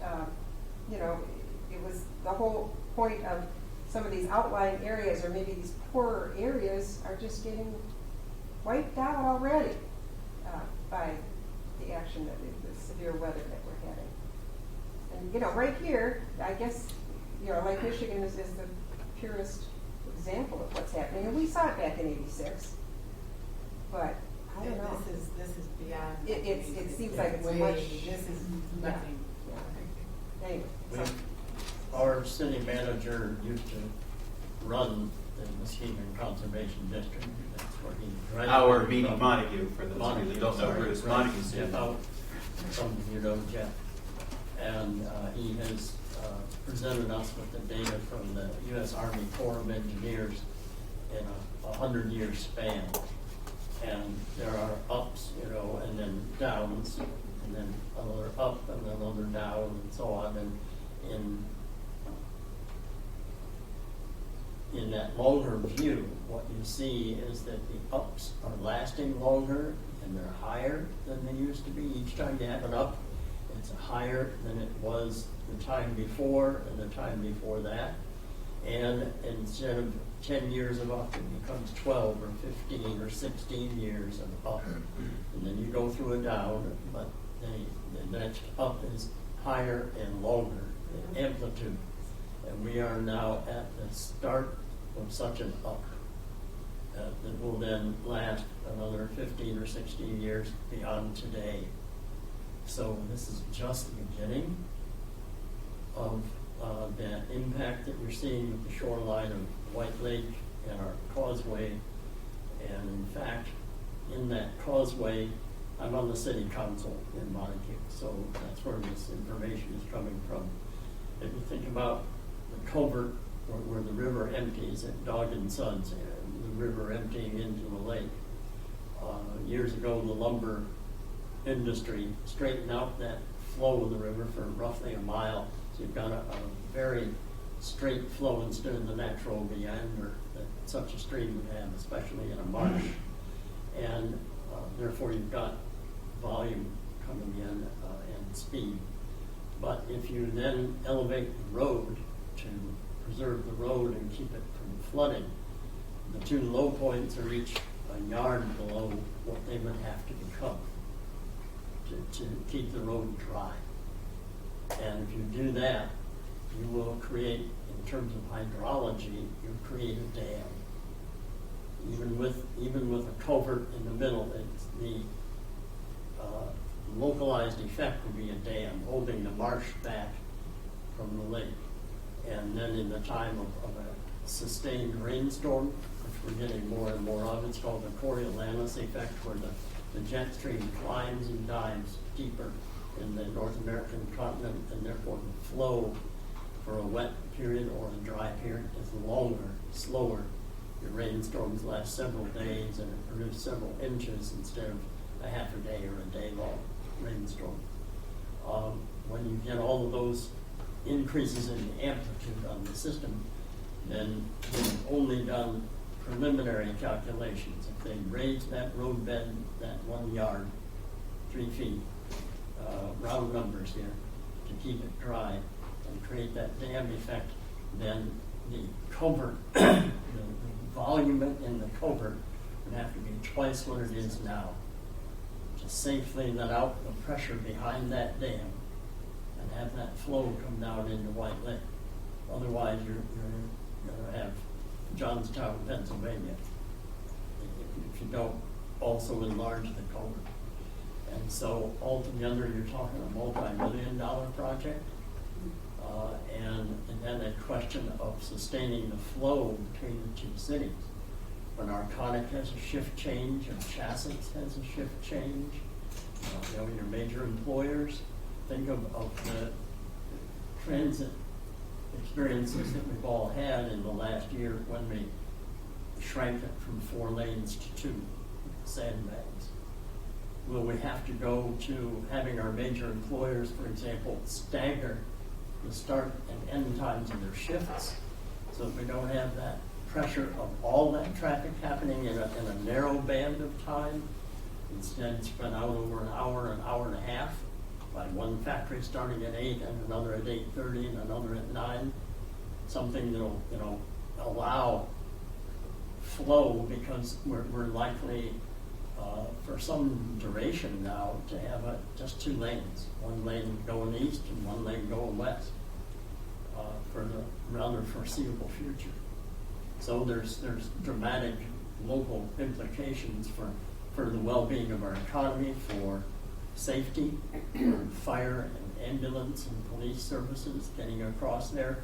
it was the whole point of some of these outlying areas, or maybe these poorer areas, are just getting wiped out already by the action that the severe weather that we're having. And right here, I guess Lake Michigan is the purest example of what's happening, and we saw it back in '86. But I don't know. This is beyond. It seems like it's way, much. This is nothing. Yeah. Anyway, so. Our city manager used to run the Muskegon Conservation District. That's where he graduated. Our meeting from. Montague, for those of you that don't know Bruce, Right. Montague's Jeff in. out, some of you know Jeff. And he has presented us with the data from the U.S. Army Corps of Engineers in a 100-year span. And there are ups, and then downs, and then another up, and then another down, and so on. And in that longer view, what you see is that the ups are lasting longer and they're higher than they used to be. Each time you have an up, it's higher than it was the time before and the time before that. And instead of 10 years of up, it becomes 12 or 15 or 16 years of up. And then you go through a down, but the next up is higher and longer, the amplitude. And we are now at the start of such an up that will then last another 15 or 16 years beyond today. So this is just the beginning of that impact that we're seeing with the shoreline of White Lake and our causeway. And in fact, in that causeway, I'm on the city council in Montague, so that's where this information is coming from. If you think about the culvert where the river empties at Dog and Sons, the river emptying into the lake. Years ago, the lumber industry straightened out that flow of the river for roughly a mile. So you've got a very straight flow instead of the natural meander that such a stream would have, especially in a marsh. And therefore, you've got volume coming in and speed. But if you then elevate the road to preserve the road and keep it from flooding, the two low points are each a yard below what they would have to become to keep the road dry. And if you do that, you will create, in terms of hydrology, you create a dam. Even with a culvert in the middle, it's the localized effect would be a dam holding the marsh back from the lake. And then in the time of a sustained rainstorm, which we're getting more and more of, it's called the Coriolanus effect, where the jet stream climbs and dives deeper in the North American continent, and therefore the flow for a wet period or a dry period is longer, slower. The rainstorms last several days and it produces several inches instead of a half a day or a day-long rainstorm. When you get all of those increases in the amplitude on the system, then we've only done preliminary calculations. If they raise that road bed that 1 yard, 3 feet, round numbers here, to keep it dry and create that dam effect, then the culvert, the volume in the culvert would have to be twice what it is now to safely let out the pressure behind that dam and have that flow come down into White Lake. Otherwise, you're going to have Johnstown, Pennsylvania, if you don't also enlarge the culvert. And so altogether, you're talking a multi-million-dollar project. And then a question of sustaining the flow between the two cities. When Arconic has a shift change, and Chassis has a shift change, your major employers, think of the transit experiences that we've all had in the last year when we shrank it from 4 lanes to 2 sandbags. Will we have to go to having our major employers, for example, stagger the start and end times of their shifts so that we don't have that pressure of all that traffic happening in a narrow band of time, instead spread out over an hour and a half, by one factory starting at 8 and another at 8:30 and another at 9, something that'll allow flow, because we're likely for some duration now to have just 2 lanes, 1 lane going east and 1 lane going west for the rather foreseeable future. So there's dramatic local implications for the well-being of our economy, for safety, for fire and ambulance and police services getting across there.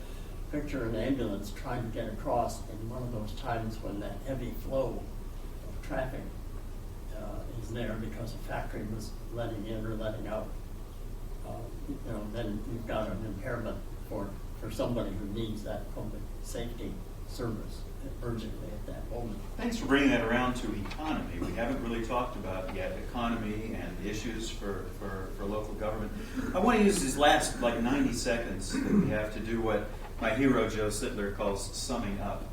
Picture an ambulance trying to get across in one of those times when that heavy flow of traffic is there because a factory was letting in or letting out. Then you've got an impairment for somebody who needs that public safety service urgently at that moment. Thanks for bringing that around to economy. We haven't really talked about yet economy and issues for local government. I want to use these last 90 seconds that we have to do what my hero Joe Sittler calls summing up.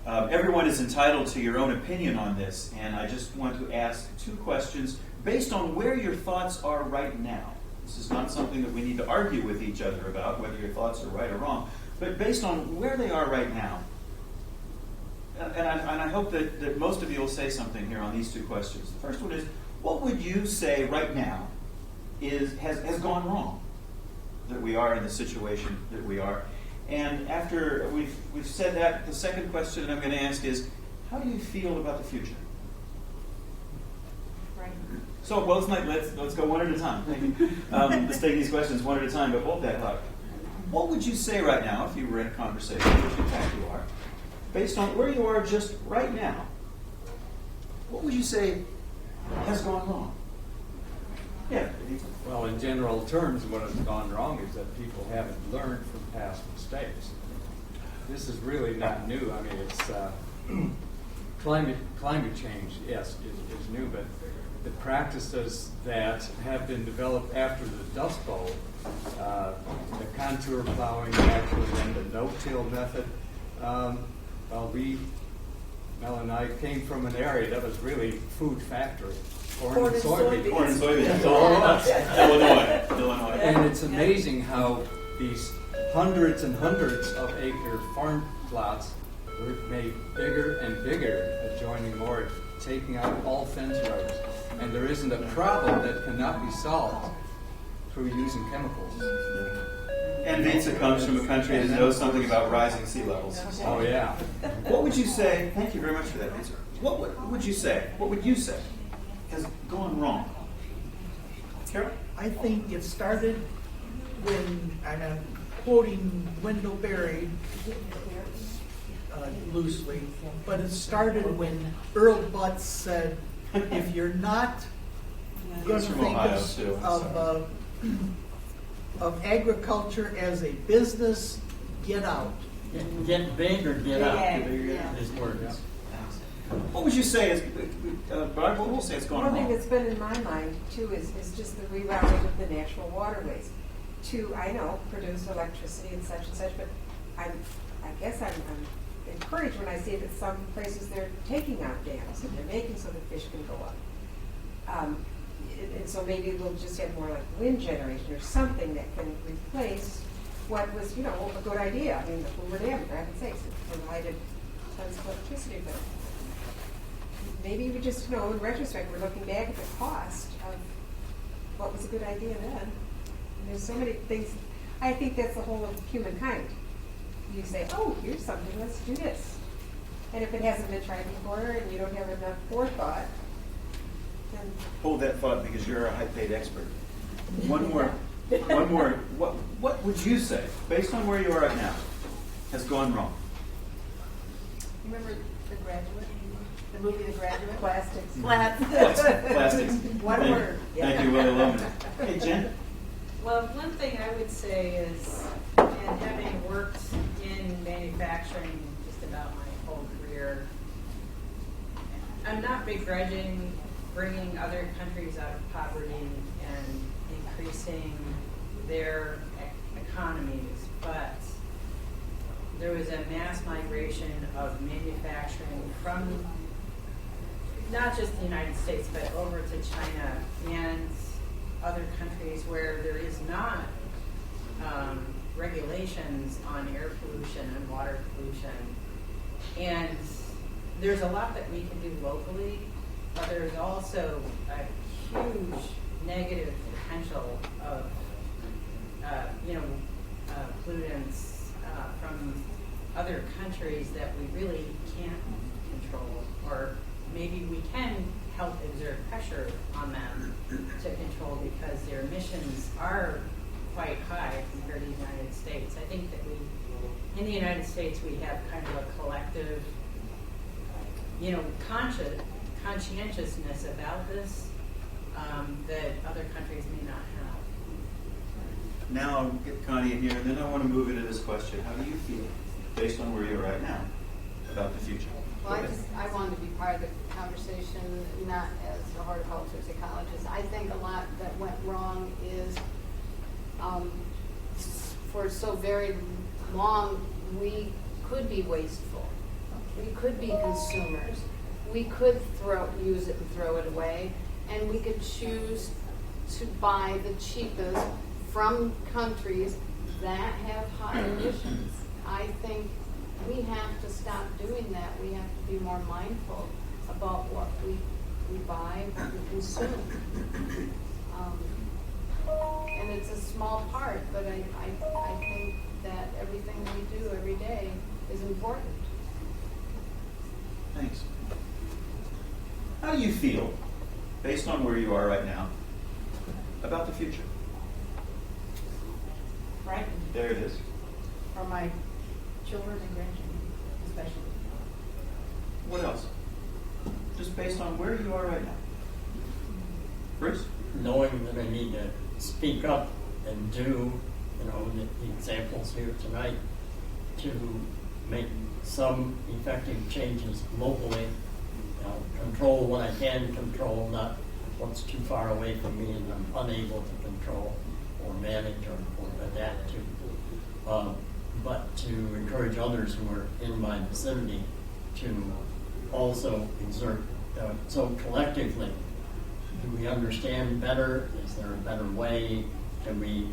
Everyone is entitled to your own opinion on this, and I just want to ask 2 questions based on where your thoughts are right now. This is not something that we need to argue with each other about, whether your thoughts are right or wrong, but based on where they are right now. And I hope that most of you will say something here on these 2 questions. The first one is, what would you say right now has gone wrong that we are in the situation that we are? And after we've said that, the second question that I'm going to ask is, how do you feel about the future? Right. So, well, let's go one at a time. Let's take these questions one at a time, but hold that thought. What would you say right now, if you were in a conversation, which in fact you are, based on where you are just right now, what would you say has gone wrong? Yeah. Well, in general terms, what has gone wrong is that people haven't learned from past mistakes. This is really not new. I mean, it's climate change, yes, is new, but the practices that have been developed after the Dust Bowl, the contour plowing, actually, and the no-till method. Mel and I came from an area that was really food factory. Corn and soybeans. Corn and soybeans. That's all of us. Illinois. And it's amazing how these hundreds and hundreds of acre farm plots were made bigger and bigger, adjoining more, taking out all fence rows. And there isn't a problem that cannot be solved through using chemicals. And Vince comes from a country that knows something about rising sea levels. Oh, yeah. What would you say? Thank you very much for that answer. What would you say? What would you say has gone wrong? Carol? I think it started when, and I'm quoting Wendell Berry loosely, but it started when Earl Butz said, if you're not going to think of of agriculture as a business, get out. Get big or get out, Yeah. is words. What would you say is, Barb, what would you say is going One thing wrong? that's been in my mind too is just the rerouting of the natural waterways to, I know, produce electricity and such, but I guess I'm encouraged when I see that some places they're taking out dams and they're making so that fish can go up. And so maybe we'll just have more like wind generation or something that can replace what was, you know, a good idea. I mean, the Hoover Dam, for heaven's sakes, it provided tons of electricity, but maybe we just, you know, in retrospect, we're looking back at the cost of what was a good idea then. And there's so many things. I think that's the whole of humankind. You say, oh, here's something, let's do this. And if it hasn't been tried before and you don't have enough forethought, then Hold that thought because you're a high-paid expert. One more. What would you say, based on where you are right now, has gone wrong? Remember The Graduate? The movie The Graduate? plastics. Plastics. One Thank- word. Thank you, Willie Loman. Hey, Jen? Well, one thing I would say is, and having worked in manufacturing just about my whole career, I'm not begrudging bringing other countries out of poverty and increasing their economies, but there was a mass migration of manufacturing from not just the United States, but over to China and other countries where there is not regulations on air pollution and water pollution. And there's a lot that we can do locally, but there's also a huge negative potential of pollutants from other countries that we really can't control, or maybe we can help exert pressure on them to control because their emissions are quite high compared to the United States. I think that in the United States, we have kind of a collective, conscientiousness about this that other countries may not have. Now I'll get Connie in here, and then I want to move into this question. How do you feel, based on where you're right now, about the future? Well, I wanted to be part of the conversation, not as a horticulturist, ecologist. I think a lot that went wrong is for so very long, we could be wasteful. We could be consumers. We could use it and throw it away. And we could choose to buy the cheapest from countries that have high emissions. I think we have to stop doing that. We have to be more mindful about what we buy, what we consume. And it's a small part, but I think that everything we do every day is important. Thanks. How do you feel, based on where you are right now, about the future? Frightened There it is. for my children and grandchildren, especially. What else? Just based on where you are right now. Bruce? Knowing that I need to speak up and do, the examples here tonight, to make some effective changes locally, control what I can control, not what's too far away from me and I'm unable to control or manage or adapt to. But to encourage others who are in my vicinity to also exert. So collectively, do we understand better? Is there a better way? Can we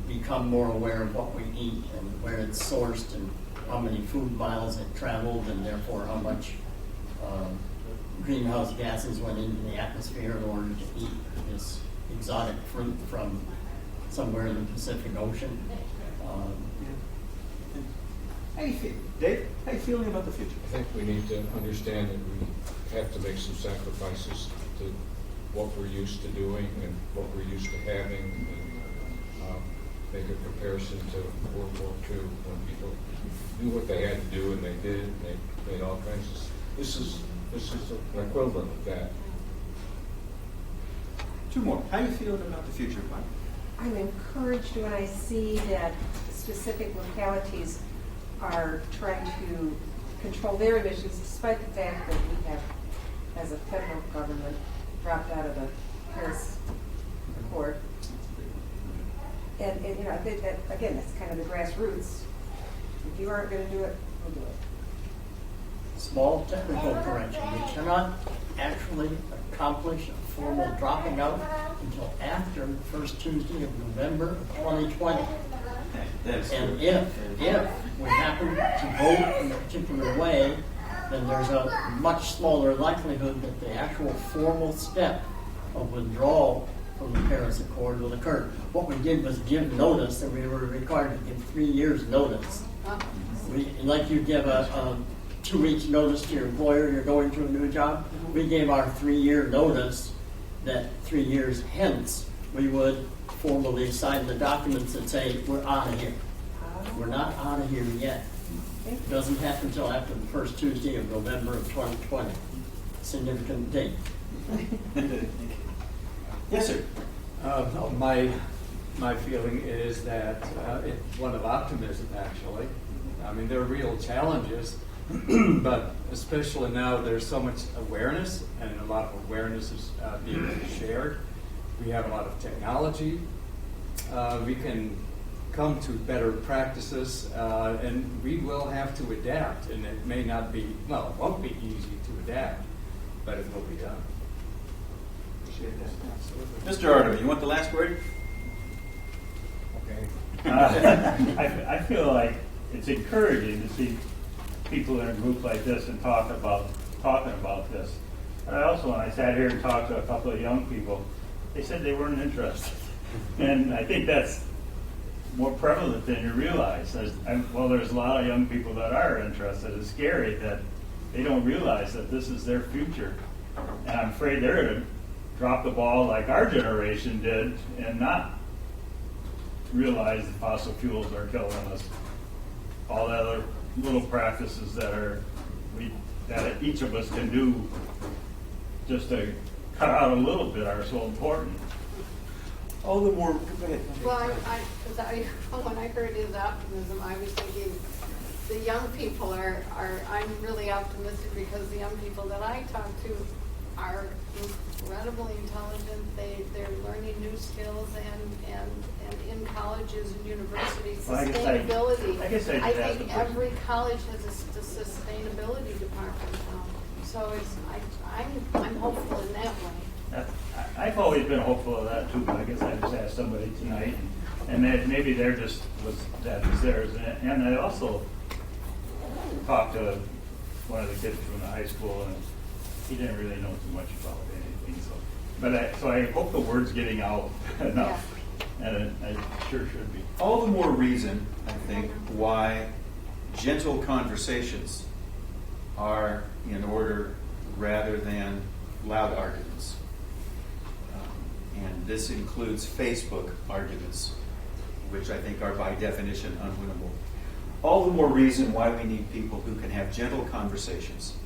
become more aware of what we eat and where it's sourced and how many food miles it traveled and therefore how much greenhouse gases went into the atmosphere in order to eat this exotic fruit from somewhere in the Pacific Ocean? How do you feel? Dave, how are you feeling about the future? I think we need to understand that we have to make some sacrifices to what we're used to doing and what we're used to having, and make a comparison to World War II when people knew what they had to do and they did, and they made all kinds of. This is an equivalent of that. Two more. How are you feeling about the future, Mike? I'm encouraged when I see that specific localities are trying to control their emissions despite the fact that we have, as a federal government, dropped out of the Paris Accord. And you know, I think that, again, that's kind of the grassroots. If you aren't going to do it, we'll do it. Small technical correction. We cannot actually accomplish a formal dropping out until after the first Tuesday of November of 2020. That's And if we happen to vote in a particular way, then there's a much smaller likelihood that the actual formal step of withdrawal from the Paris Accord will occur. What we did was give notice, and we were required to give 3 years notice. Like you give a 2 weeks notice to your employer, you're going to a new job. We gave our 3-year notice that 3 years hence we would formally sign the documents that say we're out of here. We're not out of here yet. It doesn't happen until after the first Tuesday of November of 2020. Significant date. Yes, sir. My feeling is that it's one of optimism, actually. I mean, there are real challenges, but especially now there's so much awareness, and a lot of awareness is being shared. We have a lot of technology. We can come to better practices, and we will have to adapt, and it may not be, well, it won't be easy to adapt, but it will be done. Mr. Artem, you want the last word? Okay. I feel like it's encouraging to see people in a group like this and talking about this. And I also, when I sat here and talked to a couple of young people, they said they weren't interested. And I think that's more prevalent than you realize. There's a lot of young people that are interested. It's scary that they don't realize that this is their future. And I'm afraid they're going to drop the ball like our generation did and not realize that fossil fuels are killing us. All the other little practices that each of us can do just to cut out a little bit are so important. All the more. Go ahead. Well, when I heard his optimism, I was thinking the young people I'm really optimistic because the young people that I talk to are incredibly intelligent. They're learning new skills and in colleges and universities, Well, sustainability. I think every college has a sustainability department now. So I'm hopeful in that way. I've always been hopeful of that too, but I guess I just asked somebody tonight, and that maybe they're just that was theirs. And I also talked to one of the kids from the high school, and he didn't really know too much about anything. So I hope the word's getting out enough, and it sure should be. All the more reason, I think, why gentle conversations are in order rather than loud arguments. And this includes Facebook arguments, which I think are by definition unwinnable. All the more reason why we need people who can have gentle conversations.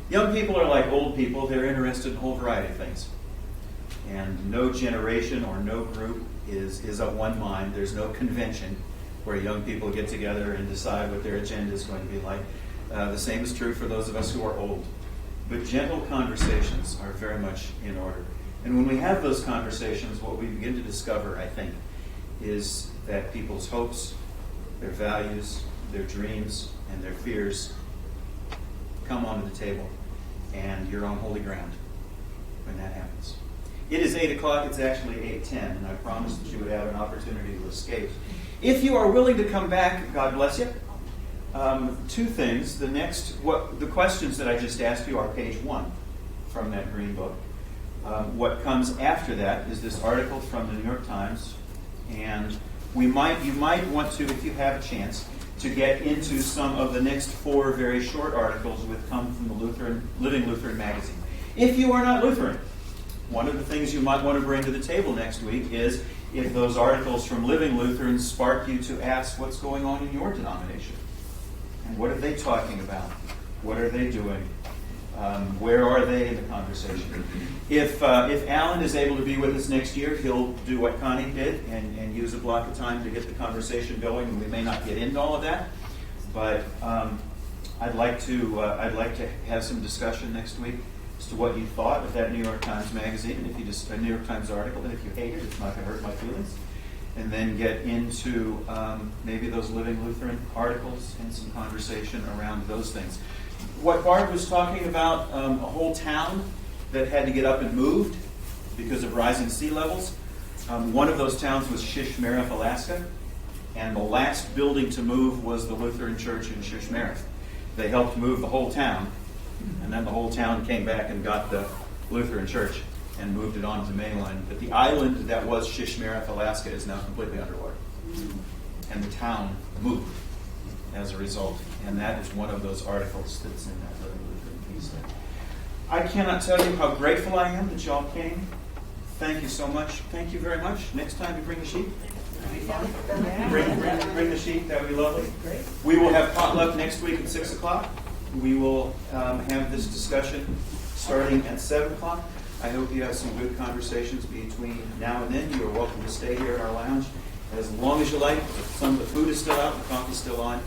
Young people are like old people. They're interested in a whole variety of things. And no generation or no group is of one mind. There's no convention where young people get together and decide what their agenda is going to be like. The same is true for those of us who are old. But gentle conversations are very much in order. And when we have those conversations, what we begin to discover, I think, is that people's hopes, their values, their dreams, and their fears come onto the table. And you're on holy ground when that happens. It is 8 o'clock. It's actually 8:10, and I promised that you would have an opportunity to escape. If you are willing to come back, God bless you. Two things. The questions that I just asked you are page 1 from that green book. What comes after that is this article from the New York Times, and you might want to, if you have a chance, to get into some of the next 4 very short articles that come from the Living Lutheran magazine. If you are not Lutheran, one of the things you might want to bring to the table next week is if those articles from Living Lutheran spark you to ask what's going on in your denomination. And what are they talking about? What are they doing? Where are they in the conversation? If Alan is able to be with us next year, he'll do what Connie did and use a block of time to get the conversation going. And we may not get into all of that, but I'd like to have some discussion next week as to what you thought of that New York Times magazine, and if you just a New York Times article, and if you hate it, it's not going to hurt my feelings. And then get into maybe those Living Lutheran articles and some conversation around those things. What Barb was talking about, a whole town that had to get up and moved because of rising sea levels. One of those towns was Shishmaref, Alaska, and the last building to move was the Lutheran Church in Shishmaref. They helped move the whole town, and then the whole town came back and got the Lutheran Church and moved it on to mainland. But the island that was Shishmaref, Alaska is now completely underwater. And the town moved as a result. And that is one of those articles that's in that Living Lutheran piece there. I cannot tell you how grateful I am that y'all came. Thank you so much. Thank you very much. Next time you bring the sheet. Bring the sheet. That would be lovely. We will have potluck next week at 6 o'clock. We will have this discussion starting at 7 o'clock. I hope you have some good conversations between now and then. You are welcome to stay here in our lounge as long as you like. Some of the food is still out, the coffee's still on,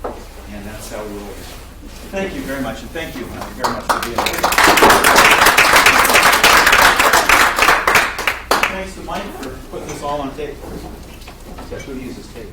and that's how we roll. Thank you very much, and thank you very much for being here. Thanks to Mike for putting this all on tape. That's who uses tape.